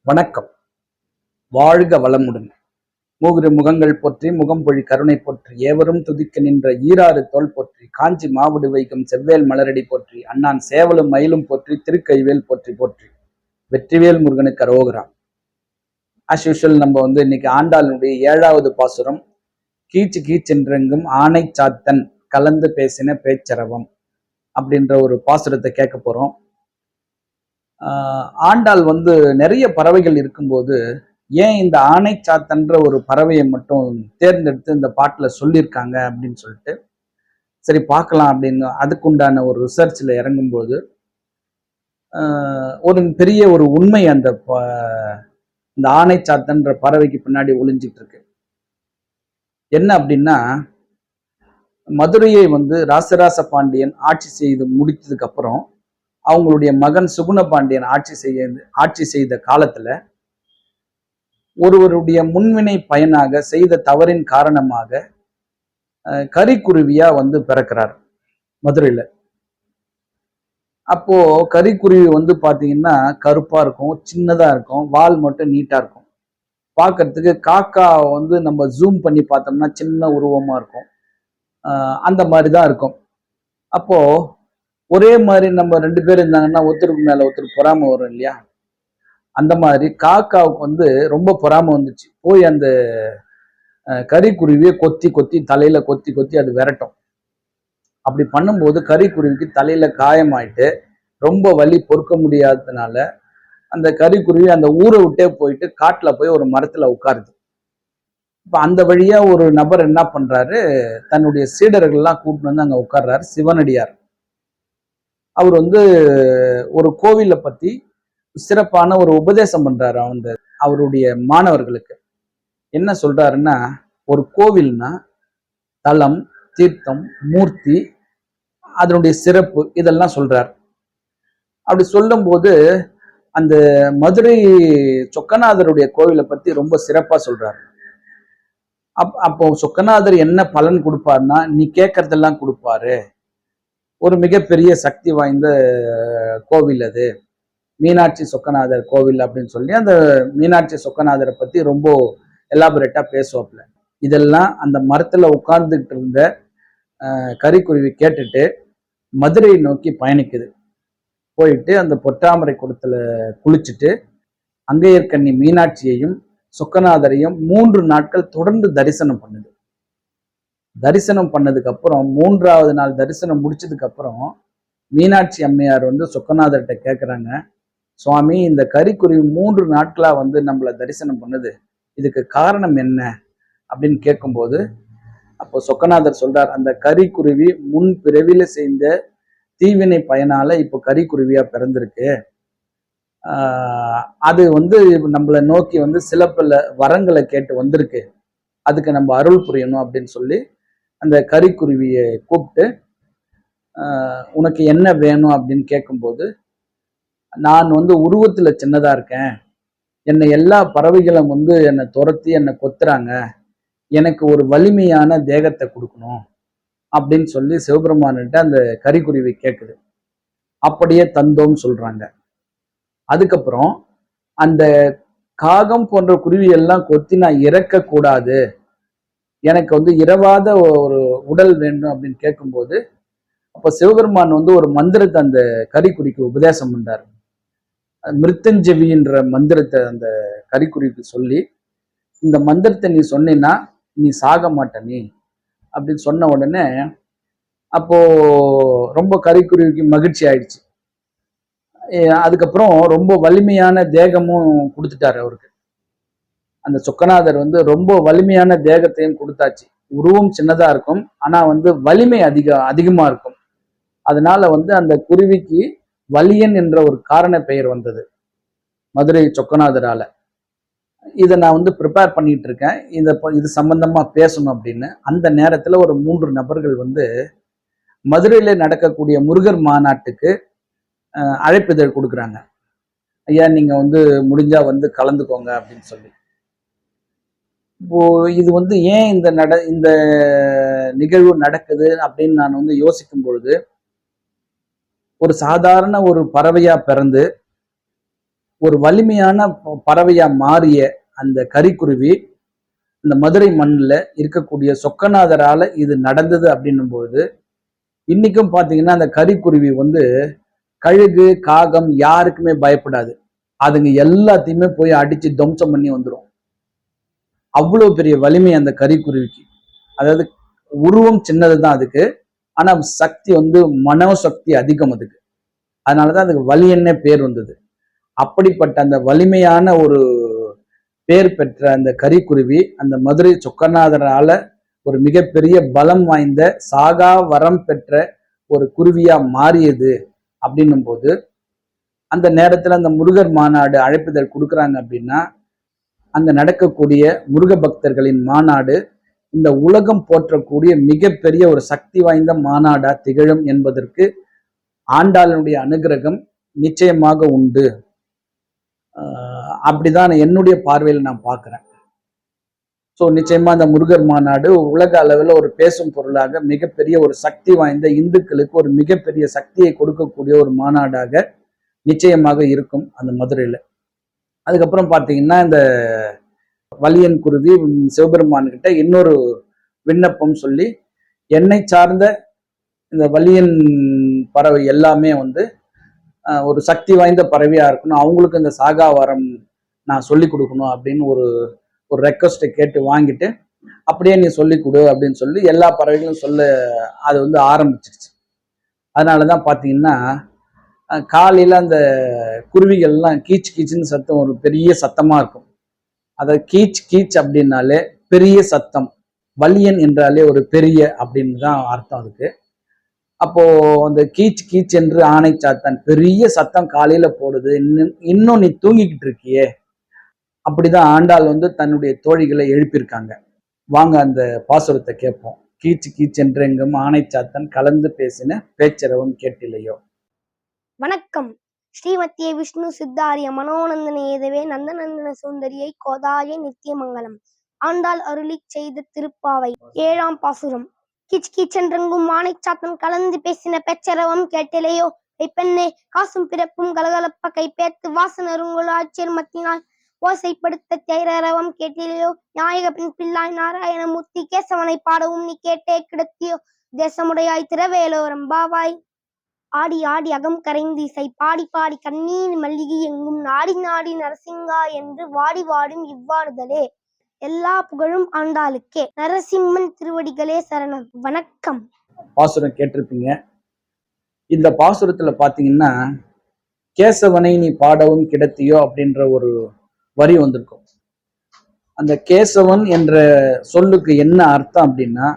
வணக்கம். வாழ்க வளமுடன். மூவிரு முகங்கள் போற்றி முகம்பொழி கருணை போற்றி ஏவரும் துதிக்க நின்ற ஈராறு தோள் போற்றி காஞ்சி மாவுடு வைக்கும் செவ்வேல் மலரடி போற்றி அண்ணான் சேவலும் மயிலும் போற்றி திருக்கைவேல் போற்றி போற்றி வெற்றிவேல் முருகனுக்கு அரோகரா. ஆஸ் யூஷுவல் நம்ம இன்னைக்கு ஆண்டாளுடைய 7வது பாசுரம் கீச்சு கீச்சென்றெங்கும் ஆணை சாத்தன் கலந்து பேசின பேச்சரவம் அப்படின்ற ஒரு பாசுரத்தை கேட்க போறோம். ஆண்டாள் நிறைய பறவைகள் இருக்கும்போது ஏன் இந்த ஆணை சாத்தன்ற ஒரு பறவையை மட்டும் தேர்ந்தெடுத்து இந்த பாட்டுல சொல்லியிருக்காங்க அப்படின்னு சொல்லிட்டு சரி பார்க்கலாம் அப்படின்னு அதுக்குண்டான ஒரு ரிசர்ச்ல இறங்கும்போது ஒரு பெரிய ஒரு உண்மை இந்த ஆணை சாத்தன்ற பறவைக்கு பின்னாடி ஒளிஞ்சிட்டு இருக்கு. என்ன அப்படின்னா, மதுரையை ராசராச பாண்டியன் ஆட்சி செய்து முடித்ததுக்கு அப்புறம் அவங்களுடைய மகன் சுகுண பாண்டியன் ஆட்சி செய்த காலத்துல ஒருவருடைய முன்வினை பயனாக செய்த தவறின் காரணமாக கரிக்குருவியா பிறக்கிறார் மதுரையில. அப்போ கரிக்குருவி பாத்தீங்கன்னா கருப்பா இருக்கும், சின்னதா இருக்கும், வால் மட்டும் நீட்டா இருக்கும். பார்க்கறதுக்கு காக்கா நம்ம ஜூம் பண்ணி பார்த்தோம்னா சின்ன உருவமா இருக்கும். அந்த மாதிரிதான் இருக்கும். அப்போ ஒரே மாதிரி நம்ம 2 பேர் இருந்தாங்கன்னா ஒருத்தருக்கு மேல ஒருத்தருக்கு பொறாம வரும் இல்லையா? அந்த மாதிரி காக்காவுக்கு ரொம்ப பொறாம வந்துச்சு. போய் அந்த கரிக்குருவியை கொத்தி கொத்தி தலையில கொத்தி கொத்தி அது விரட்டும். அப்படி பண்ணும்போது கரிக்குருவிக்கு தலையில காயமாயிட்டு ரொம்ப வலி பொறுக்க முடியாததுனால அந்த கரிக்குருவி அந்த ஊரை விட்டே போயிட்டு காட்டுல போய் ஒரு மரத்துல உட்காருது. இப்ப அந்த வழியா ஒரு நபர் என்ன பண்றாரு, தன்னுடைய சீடர்கள்லாம் கூப்பிட்டு அங்க உட்கார்றாரு. சிவனடியார் அவர் ஒரு கோவிலை பத்தி சிறப்பான ஒரு உபதேசம் பண்றாரு. அவருடைய மாணவர்களுக்கு என்ன சொல்றாருன்னா, ஒரு கோவில்னா தலம், தீர்த்தம், மூர்த்தி, அதனுடைய சிறப்பு இதெல்லாம் சொல்றார். அப்படி சொல்லும் போது அந்த மதுரை சொக்கநாதருடைய கோவிலை பத்தி ரொம்ப சிறப்பா சொல்றாரு. அப்போ சொக்கநாதர் என்ன பலன் கொடுப்பாருன்னா, நீ கேட்கறதெல்லாம் கொடுப்பாரு. ஒரு மிகப்பெரிய சக்தி வாய்ந்த கோவில் அது, மீனாட்சி சொக்கநாதர் கோவில் அப்படின்னு சொல்லி அந்த மீனாட்சி சொக்கநாதரை பத்தி ரொம்ப எலாபரேட்டா பேசுவாப்ல. இதெல்லாம் அந்த மரத்துல உட்கார்ந்துட்டு இருந்த கரிக்குருவி கேட்டுட்டு மதுரையை நோக்கி பயணிக்குது. போயிட்டு அந்த பொற்றாமரை குளத்துல குளிச்சுட்டு அங்கையர்கண்ணி மீனாட்சியையும் சொக்கநாதரையும் 3 நாட்கள் தொடர்ந்து தரிசனம் பண்ணுது. தரிசனம் பண்ணதுக்கு அப்புறம் 3வது நாள் தரிசனம் முடிச்சதுக்கு அப்புறம் மீனாட்சி அம்மையார் சொக்கநாதர்கிட்ட கேட்குறாங்க, சுவாமி இந்த கரிக்குருவி 3 நாட்களா நம்மளை தரிசனம் பண்ணுது, இதுக்கு காரணம் என்ன அப்படின்னு கேட்கும்போது அப்போ சொக்கநாதர் சொல்றார், அந்த கரிக்குருவி முன் பிறவில செய்த தீவினை பயனால இப்போ கரிக்குருவியா பிறந்திருக்கு. அது நம்மளை நோக்கி சில பல வரங்களை கேட்டு வந்திருக்கு, அதுக்கு நம்ம அருள் புரியணும் அப்படின்னு சொல்லி அந்த கரிக்குருவியை கூப்பிட்டு உனக்கு என்ன வேணும் அப்படின்னு கேட்கும்போது, நான் உருவத்துல சின்னதா இருக்கேன், என்னை எல்லா பறவைகளும் என்னை துரத்தி என்னை கொத்துறாங்க, எனக்கு ஒரு வலிமையான தேகத்தை கொடுக்கணும் அப்படின்னு சொல்லி சிவபெருமான்கிட்ட அந்த கரிக்குருவி கேட்குது. அப்படியே தந்தோம் சொல்றாங்க. அதுக்கப்புறம் அந்த காகம் போன்ற குருவி எல்லாம் கொத்தி நான் இறக்க கூடாது, எனக்கு இரவாத ஒரு உடல் வேண்டும் அப்படின்னு கேட்கும்போது அப்ப சிவபெருமான் ஒரு மந்திரத்தை அந்த கரிக்குருவிக்கு உபதேசம் பண்றாரு. மிருத்தஞ்செவின்ற மந்திரத்தை அந்த கரிக்குருவிக்கு சொல்லி, இந்த மந்திரத்தை நீ சொன்னீன்னா நீ சாக மாட்ட நீ அப்படின்னு சொன்ன உடனே அப்போ ரொம்ப கரிக்குருவிக்கு மகிழ்ச்சி ஆயிடுச்சு. அதுக்கப்புறம் ரொம்ப வலிமையான தேகமும் கொடுத்துட்டாரு அவருக்கு. அந்த சொக்கநாதர் ரொம்ப வலிமையான தேகத்தையும் கொடுத்தாச்சு. உருவம் சின்னதா இருக்கும், ஆனா வலிமை அதிகமா இருக்கும். அதனால அந்த குருவிக்கு வலியன் என்ற ஒரு காரண பெயர் வந்தது மதுரை சொக்கநாதரால. இதை நான் ப்ரிப்பேர் பண்ணிட்டு இருக்கேன், இது சம்பந்தமா பேசணும் அப்படின்னு. அந்த நேரத்துல ஒரு 3 நபர்கள் மதுரையில நடக்கக்கூடிய முருகர் மாநாட்டுக்கு அழைப்பிதழ் கொடுக்குறாங்க. ஐயா நீங்க முடிஞ்சா கலந்துக்கோங்க அப்படின்னு சொல்லி. இப்போ இது ஏன் இந்த நிகழ்வு நடக்குது அப்படின்னு நான் யோசிக்கும் பொழுது, ஒரு சாதாரண ஒரு பறவையா பிறந்து ஒரு வலிமையான பறவையா மாறிய அந்த கரிக்குருவி இந்த மதுரை மண்ணில் இருக்கக்கூடிய சொக்கநாதரால இது நடந்தது அப்படின்னும் போது இன்னைக்கும் பாத்தீங்கன்னா அந்த கரிக்குருவி வந்து கழுகு காகம் யாருக்குமே பயப்படாது. அதுங்க எல்லாத்தையுமே போய் அடிச்சு துவம்சம் பண்ணி வந்துடும். அவ்வளவு பெரிய வலிமை அந்த கரிக்குருவிக்கு. அதாவது உருவம் சின்னதுதான் அதுக்கு, ஆனா சக்தி வந்து மனோசக்தி அதிகம் அதுக்கு. அதனாலதான் அதுக்கு வலியன்னே பேர் வந்தது. அப்படிப்பட்ட அந்த வலிமையான ஒரு பேர் பெற்ற அந்த கரிக்குருவி அந்த மதுரை சொக்கநாதரால ஒரு மிகப்பெரிய பலம் வாய்ந்த சாகா வரம் பெற்ற ஒரு குருவியா மாறியது அப்படின்னும் போது அந்த நேரத்துல அந்த முருகர் மாநாடு அழைப்புதல் கொடுக்குறாங்க அப்படின்னா அங்க நடக்கக்கூடிய முருக பக்தர்களின் மாநாடு இந்த உலகம் போற்றக்கூடிய மிகப்பெரிய ஒரு சக்தி வாய்ந்த மாநாடா திகழும் என்பதற்கு ஆண்டாளனுடைய அனுகிரகம் நிச்சயமாக உண்டு. அப்படிதான் என்னுடைய பார்வையில் நான் பார்க்கிறேன். ஸோ நிச்சயமா அந்த முருகர் மாநாடு உலக அளவில் ஒரு பேசும் பொருளாக மிகப்பெரிய ஒரு சக்தி வாய்ந்த இந்துக்களுக்கு ஒரு மிகப்பெரிய சக்தியை கொடுக்கக்கூடிய ஒரு மாநாடாக நிச்சயமாக இருக்கும் அந்த மதுரையில. அதுக்கப்புறம் பார்த்தீங்கன்னா இந்த வலியன் குருவி சிவபெருமான் கிட்ட இன்னொரு விண்ணப்பம் சொல்லி என்னை சார்ந்த இந்த வலியன் பறவை எல்லாமே வந்து ஒரு சக்தி வாய்ந்த பறவையா இருக்கணும், அவங்களுக்கு இந்த சாகா வரம் நான் சொல்லி கொடுக்கணும் அப்படின்னு ஒரு ஒரு ரெக்வஸ்ட்டை கேட்டு வாங்கிட்டு அப்படியே நீ சொல்லி கொடு அப்படின்னு சொல்லி எல்லா பறவைகளும் சொல்ல அது வந்து ஆரம்பிச்சிருச்சு. அதனாலதான் பாத்தீங்கன்னா காலையில அந்த குருவிகள்லாம் கீச் கீச்சுன்னு சத்தம் ஒரு பெரிய சத்தமா இருக்கும். அதை கீச் கீச் அப்படின்னாலே பெரிய சத்தம், வலியன் என்றாலே ஒரு பெரிய அப்படின்னு தான் அர்த்தம் அதுக்கு. அப்போ அந்த கீச் கீச் என்று ஆணை சாத்தான் பெரிய சத்தம் காலையில போடுது, இன்னும் நீ தூங்கிக்கிட்டு இருக்கியே. அப்படிதான் ஆண்டாள் வந்து தன்னுடைய தோழிகளை எழுப்பியிருக்காங்க. வாங்க அந்த பாசுரத்தை கேட்போம். கீச்சு கீச்சென்றெங்கும் ஆணை சாத்தன் கலந்து பேசின பேச்சரவும் கேட்டிலையோ. வணக்கம். ஸ்ரீமத்திய விஷ்ணு சித்தாரிய மனோநந்தன ஏதவே நந்தநந்தன சுந்தரியை கோதாய நித்தியமங்கலம். ஆண்டாள் அருளி செய்த திருப்பாவை 7ஆம் பாசுரம். கிச் கீச்சென்றெங்கும் ஆணை சாத்தன் கலந்து பேசின பேச்சரவம் கேட்டிலையோ. பெண்ணே காசும் பிறப்பும் கலகலப்ப கைப்பேர்த்து வாசனருங்குள் ஆட்சியர் மத்தினால் ஓசைப்படுத்த தைரரவம் கேட்டிலையோ. நாயக பெண் பிள்ளாய் நாராயணமூர்த்தி கேசவனை பாடவும் நீ கேட்டே கிடத்தியோ. தேசமுடையாய் திரவேலோரம் பாவாய் ஆடி ஆடி அகம் கரைந்து இசை பாடி பாடி கண்ணீர் மல்லிகை எங்கும் நாடி நாடி நரசிங்கா என்று வாடி வாடும் இவ்வாறுதலே. எல்லா புகழும் ஆண்டாளுக்கே. நரசிம்மன் திருவடிகளே சரணம். வணக்கம். பாசுரம் கேட்டிருப்பீங்க. இந்த பாசுரத்துல பாத்தீங்கன்னா கேசவனை நீ பாடவும் கிடத்தியோ அப்படின்ற ஒரு வரி வந்திருக்கும். அந்த கேசவன் என்ற சொல்லுக்கு என்ன அர்த்தம் அப்படின்னா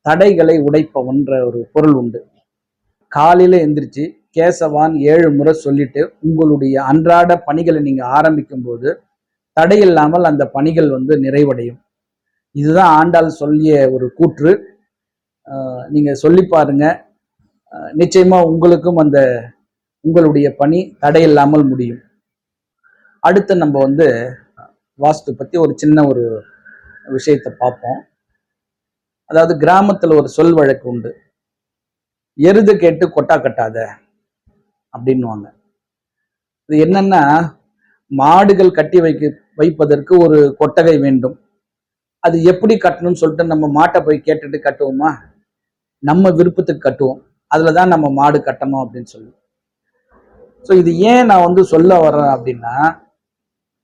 தடைகளை உடைப்பவன்ற ஒரு பொருள் உண்டு. காலையில எந்திரிச்சு கேசவான் 7 முறை சொல்லிட்டு உங்களுடைய அன்றாட பணிகளை நீங்க ஆரம்பிக்கும் போது தடையில்லாமல் அந்த பணிகள் வந்து நிறைவடையும். இதுதான் ஆண்டாள் சொல்லிய ஒரு கூற்று. நீங்க சொல்லி பாருங்க, நிச்சயமா உங்களுக்கும் அந்த உங்களுடைய பணி தடையில்லாமல் முடியும். அடுத்து நம்ம வந்து வாஸ்து பத்தி ஒரு சின்ன ஒரு விஷயத்தை பார்ப்போம். அதாவது கிராமத்துல ஒரு சொல் வழக்கு உண்டு. எருது கேட்டு கொட்டா கட்டாத அப்படின்னுவாங்க. இது என்னன்னா மாடுகள் கட்டி வைப்பதற்கு ஒரு கொட்டகை வேண்டும். அது எப்படி கட்டணும்னு சொல்லிட்டு நம்ம மாட்டை போய் கேட்டுட்டு கட்டுவோமா? நம்ம விருப்பத்துக்கு கட்டுவோம். அதுலதான் நம்ம மாடு கட்டணும் அப்படின்னு சொல்லி. ஸோ இது ஏன் நான் வந்து சொல்ல வர்றேன் அப்படின்னா,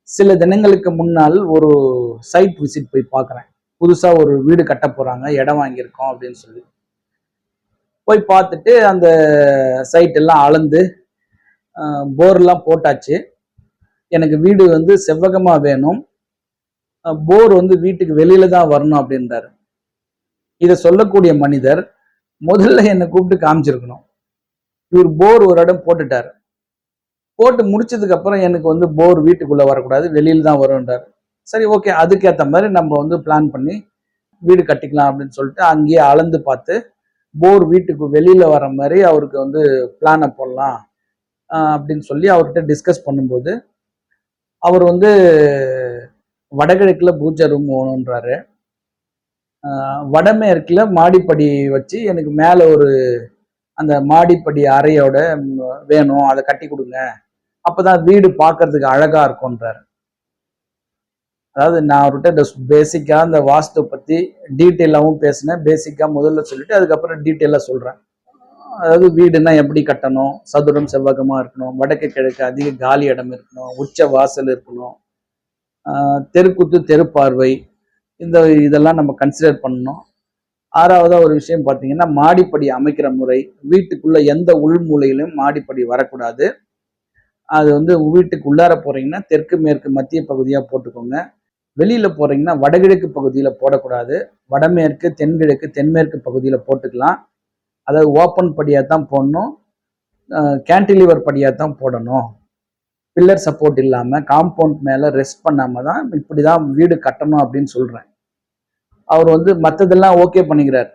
சில தினங்களுக்கு முன்னால் ஒரு சைட் விசிட் போய் பார்க்குறேன். புதுசா ஒரு வீடு கட்ட போறாங்க, இடம் வாங்கியிருக்கோம் அப்படின்னு சொல்லி போய் பார்த்துட்டு அந்த சைட் எல்லாம் அளந்து போர்லாம் போட்டாச்சு. எனக்கு வீடு வந்து செவ்வகமா வேணும், போர் வந்து வீட்டுக்கு வெளியில தான் வரணும் அப்படின்றாரு. இதை சொல்லக்கூடிய மனிதர் முதல்ல என்னை கூப்பிட்டு காமிச்சிருக்கணும். இவர் போர் ஒரு இடம் போட்டுட்டாரு. போட்டு முடிச்சதுக்கு அப்புறம் எனக்கு வந்து போர் வீட்டுக்குள்ள வரக்கூடாது, வெளியில தான் வரும்ன்றார். சரி, ஓகே, அதுக்கேற்ற மாதிரி நம்ம வந்து பிளான் பண்ணி வீடு கட்டிக்கலாம் அப்படின்னு சொல்லிட்டு அங்கேயே அளந்து பார்த்து போர் வீட்டுக்கு வெளியில வர மாதிரி அவருக்கு வந்து பிளானை போடலாம் அப்படின்னு சொல்லி அவர்கிட்ட டிஸ்கஸ் பண்ணும்போது அவர் வந்து வடகிழக்குல பூஜை ரூம் வேணுன்றாரு. வடமேற்குல மாடிப்படி வச்சு எனக்கு மேல ஒரு அந்த மாடிப்படி அறையோட வேணும், அதை கட்டி கொடுங்க அப்பதான் வீடு பார்க்கறதுக்கு அழகா இருக்கும்ன்றாரு. அதாவது நான் அவர்கிட்ட பேசிக்கா இந்த வாஸ்து பத்தி டீட்டெயிலாவும் பேசினேன். பேசிக்கா முதல்ல சொல்லிட்டு அதுக்கப்புறம் டீட்டெயிலா சொல்றேன். அதாவது வீடுனா எப்படி கட்டணும், சதுரம் செவ்வகமா இருக்கணும், வடக்கு கிழக்கு அதிக காலி இடம் இருக்கணும், உச்ச வாசல் இருக்கணும், தெருக்குத்து தெருப்பார்வை, இதெல்லாம் நம்ம கன்சிடர் பண்ணணும். ஆறாவதா ஒரு விஷயம் பார்த்தீங்கன்னா, மாடிப்படி அமைக்கிற முறை. வீட்டுக்குள்ள எந்த உள்மூலையிலும் மாடிப்படி வரக்கூடாது. அது வந்து வீட்டுக்கு உள்ளார போறீங்கன்னா தெற்கு மேற்கு மத்திய பகுதியா போட்டுக்கோங்க. வெளியில போறீங்கன்னா வடகிழக்கு பகுதியில போடக்கூடாது. வடமேற்கு தென்கிழக்கு தென்மேற்கு பகுதியில போட்டுக்கலாம். அதாவது ஓப்பன் படியா தான் போடணும். கேன்டிலிவர் படியா தான் போடணும். பில்லர் சப்போர்ட் இல்லாம காம்பவுண்ட் மேல ரெஸ்ட் பண்ணாம தான் இப்படிதான் வீடு கட்டணும் அப்படின்னு சொல்றேன். அவர் வந்து மத்ததெல்லாம் ஓகே பண்ணிக்கிறார்.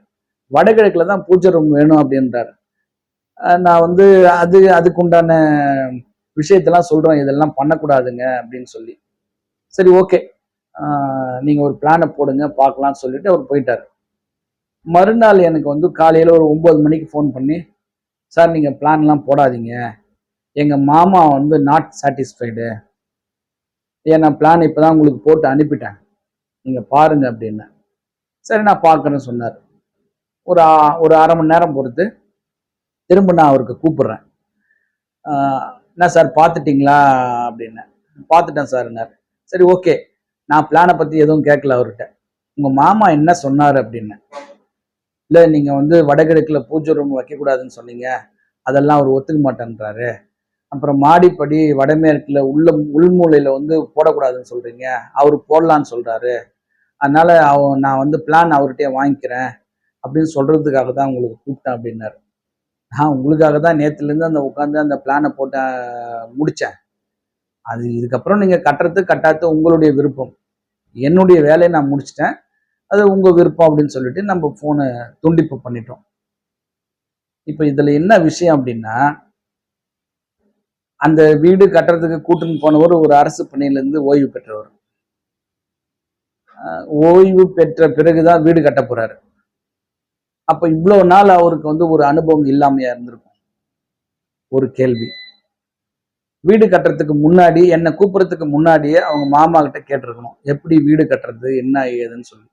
வடகிழக்குல தான் பூஜை ரூம் வேணும் அப்படின்றார். நான் வந்து அதுக்கு உண்டான விஷயத்தெல்லாம் சொல்றேன், இதெல்லாம் பண்ணக்கூடாதுங்க அப்படின்னு சொல்லி. சரி, ஓகே, நீங்க ஒரு பிளானை போடுங்க பார்க்கலாம்னு சொல்லிட்டு அவர் போயிட்டார். மறுநாள் எனக்கு வந்து காலையில ஒரு 9 மணிக்கு ஃபோன் பண்ணி, சார் நீங்க பிளான்லாம் போடாதீங்க, எங்க மாமா வந்து நாட் சாட்டிஸ்ஃபைடு, நான் பிளான் இப்பதான் உங்களுக்கு போட்டு அனுப்பிட்டேன், நீங்க பாருங்க அப்படின்னு. சரி, நான் பார்க்குறேன்னு சொன்னார். ஒரு அரை மணி நேரம் பொறுத்து திரும்ப நான் அவருக்கு கூப்பிடுறேன். என்ன சார் பார்த்துட்டீங்களா அப்படின்னு. பார்த்துட்டேன் சார்னார். சரி, ஓகே, நான் பிளானை பற்றி எதுவும் கேட்கல அவர்கிட்ட. உங்கள் மாமா என்ன சொன்னார் அப்படின்னு. இல்லை, நீங்கள் வந்து வடகிழக்கில் பூஜை ரூம் வைக்கக்கூடாதுன்னு சொன்னீங்க, அதெல்லாம் அவர் ஒத்துக்க மாட்டேன்றாரு. அப்புறம் மாடிப்படி வடமேற்கில் உள்மூலையில் வந்து போடக்கூடாதுன்னு சொல்கிறீங்க, அவர் போடலான்னு சொல்கிறாரு. அதனால நான் வந்து பிளான் அவர்கிட்டயே வாங்கிக்கிறேன் அப்படின்னு சொல்கிறதுக்காக தான் உங்களுக்கு கூப்பிட்டேன் அப்படின்னாரு. நான் உங்களுக்காக தான் நேற்றுலேருந்து உட்காந்து அந்த பிளானை போட்டு முடித்தேன். அது இதுக்கப்புறம் நீங்கள் கட்டாத்து உங்களுடைய விருப்பம். என்னுடைய வேலையை நான் முடிச்சிட்டேன், அது உங்கள் விருப்பம் அப்படின்னு சொல்லிட்டு நம்ம ஃபோனை துண்டிப்பு பண்ணிட்டோம். இப்போ இதில் என்ன விஷயம் அப்படின்னா, அந்த வீடு கட்டுறதுக்கு கூட்டுன்னு போனவர் ஒரு அரசு பணியிலேருந்து ஓய்வு பெற்றவர். ஓய்வு பெற்ற பிறகுதான் வீடு கட்ட போறாரு. அப்ப இவ்வளவு நாள் அவருக்கு வந்து ஒரு அனுபவம் இல்லாமையா இருந்திருக்கும். ஒரு கேள்வி, வீடு கட்டுறதுக்கு முன்னாடி என்னை கூப்பிடுறதுக்கு முன்னாடியே அவங்க மாமா கிட்ட கேட்டிருக்கணும், எப்படி வீடு கட்டுறது என்ன ஏதுன்னு சொல்லி.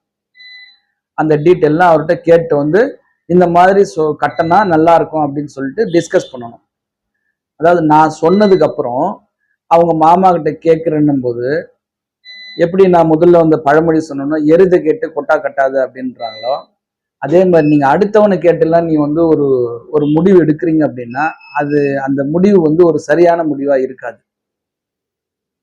அந்த டீட்டெயில்லாம் அவர்கிட்ட கேட்டு வந்து இந்த மாதிரி கட்டினா நல்லா இருக்கும் அப்படின்னு சொல்லிட்டு டிஸ்கஸ் பண்ணணும். அதாவது நான் சொன்னதுக்கு அப்புறம் அவங்க மாமா கிட்ட கேட்கிறேன்னும் போது, எப்படி நான் முதல்ல வந்து பழமொழி சொன்னோம்னா எருதை கேட்டு கொட்டா கட்டாது அப்படின்றாங்களோ, அதே மாதிரி நீங்க அடுத்தவனை கேட்டுலாம் நீ வந்து ஒரு முடிவு எடுக்கிறீங்க அப்படின்னா அது அந்த முடிவு வந்து ஒரு சரியான முடிவா இருக்காது.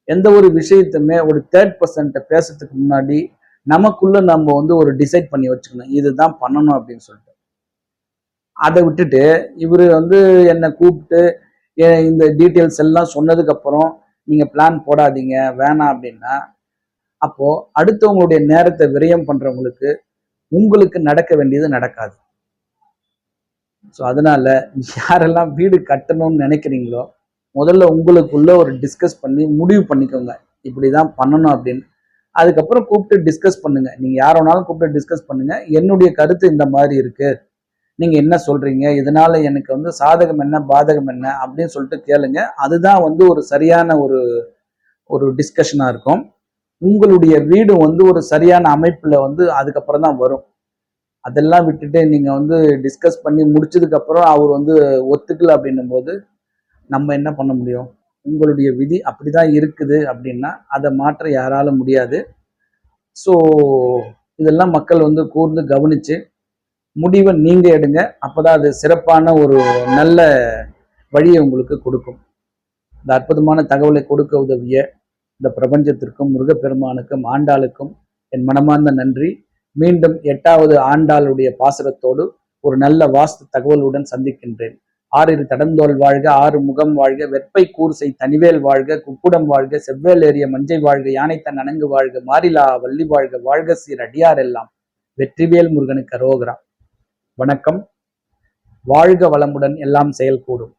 எந்த ஒரு விஷயத்துமே ஒரு தேர்ட் பர்சன்ட்ட பேசுறதுக்கு முன்னாடி நமக்குள்ள நம்ம வந்து ஒரு டிசைட் பண்ணி வச்சுக்கணும், இதுதான் பண்ணணும் அப்படின்னு சொல்லிட்டு. அதை விட்டுட்டு இவரு வந்து என்னை கூப்பிட்டு இந்த டீட்டெயில்ஸ் எல்லாம் சொன்னதுக்கு அப்புறம் நீங்க பிளான் போடாதீங்க வேணாம் அப்படின்னா, அப்போ அடுத்தவங்களுடைய நேரத்தை விரயம் பண்றவங்களுக்கு உங்களுக்கு நடக்க வேண்டியது நடக்காது. ஸோ அதனால யாரெல்லாம் வீடு கட்டணும்னு நினைக்கிறீங்களோ முதல்ல உங்களுக்குள்ள ஒரு டிஸ்கஸ் பண்ணி முடிவு பண்ணிக்கோங்க, இப்படிதான் பண்ணணும் அப்படின்னு. அதுக்கப்புறம் கூப்பிட்டு டிஸ்கஸ் பண்ணுங்க. நீங்க யார வேணாலும் கூப்பிட்டு டிஸ்கஸ் பண்ணுங்க. என்னுடைய கருத்து இந்த மாதிரி இருக்கு, நீங்க என்ன சொல்றீங்க, இதனால எனக்கு வந்து சாதகம் என்ன பாதகம் என்ன அப்படின்னு சொல்லிட்டு கேளுங்க. அதுதான் வந்து ஒரு சரியான ஒரு டிஸ்கஷனா இருக்கும். உங்களுடைய வீடு வந்து ஒரு சரியான அமைப்புல வந்து அதுக்கப்புறம் தான் வரும். அதெல்லாம் விட்டுட்டு நீங்க வந்து டிஸ்கஸ் பண்ணி முடிச்சதுக்கு அப்புறம் அவர் வந்து ஒத்துக்கல அப்படின்னும் போது நம்ம என்ன பண்ண முடியும்? உங்களுடைய விதி அப்படிதான் இருக்குது அப்படின்னா அதை மாற்ற யாராலும் முடியாது. ஸோ இதெல்லாம் மக்கள் வந்து கூர்ந்து கவனிச்சு முடிவை நீங்க எடுங்க. அப்பதான் அது சிறப்பான ஒரு நல்ல வழியை உங்களுக்கு கொடுக்கும். இந்த அற்புதமான தகவலை கொடுக்க உதவிய இந்த பிரபஞ்சத்திற்கும் முருகப்பெருமானுக்கும் ஆண்டாளுக்கும் என் மனமார்ந்த நன்றி. மீண்டும் 8வது ஆண்டாளுடைய பாசுரத்தோடு ஒரு நல்ல வாஸ்து தகவலுடன் சந்திக்கின்றேன். ஆறிரு தடந்தோல் வாழ்க, ஆறு முகம் வாழ்க, வெப்பை கூர்சை தனிவேல் வாழ்க, குக்குடம் வாழ்க, செவ்வேல் ஏறிய மஞ்சை வாழ்க, யானைத்தன் அணங்கு வாழ்க, மாறிலா வள்ளி வாழ்க, வாழ்க சீர் அடியார் எல்லாம், வெற்றிவேல் முருகனுக்கு அரோகரா. வணக்கம். வாழ்க வளமுடன், எல்லாம் செயல்கூடும்.